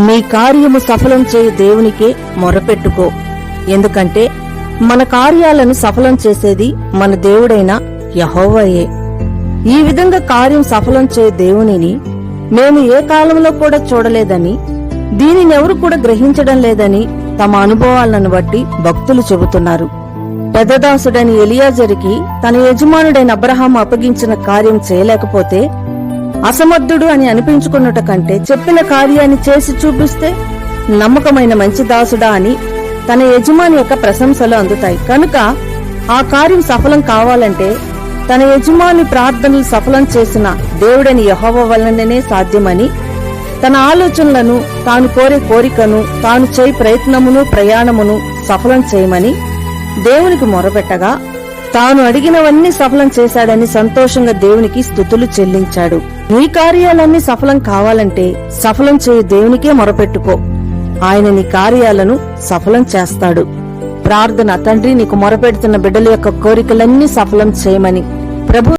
నీ కార్యము సఫలం చేయు దేవునికే మొరపెట్టుకో. ఎందుకంటే మన కార్యాలను సఫలం చేసేది మన దేవుడైన యెహోవాయే. ఈ విధంగా కార్యం సఫలం చేయు దేవునిని మేము ఏ కాలంలో కూడా చూడలేదని, దీనిని ఎవరు కూడా గ్రహించడం లేదని తమ అనుభవాలను బట్టి భక్తులు చెబుతున్నారు. పెద్దదాసుడని ఎలియాజరుకి తన యజమానుడైన అబ్రహాము అప్పగించిన కార్యం చేయలేకపోతే అసమర్థుడు అని అనిపించుకున్నట కంటే చెప్పిన కార్యాన్ని చేసి చూపిస్తే నమ్మకమైన మంచి దాసుడా అని తన యజమాని యొక్క ప్రశంసలు అందుతాయి. కనుక ఆ కార్యం సఫలం కావాలంటే తన యజమాని ప్రార్థనలు సఫలం చేసిన దేవుడని యెహోవా వలననే సాధ్యమని, తన ఆలోచనలను, తాను కోరే కోరికను, తాను చేయి ప్రయత్నమును ప్రయాణమును సఫలం చేయమని దేవునికి మొరపెట్టగా తాను అడిగినవన్నీ సఫలం చేశాడని సంతోషంగా దేవునికి స్తుతులు చెల్లించాడు. నీ కార్యాలన్నీ సఫలం కావాలంటే సఫలం చేయు దేవునికే మొరపెట్టుకో. ఆయన నీ కార్యాలను సఫలం చేస్తాడు. ప్రార్థన: తండ్రి, నీకు మొరపెడుతున్న బిడ్డల యొక్క కోరికలన్నీ సఫలం చేయమని. ప్రభు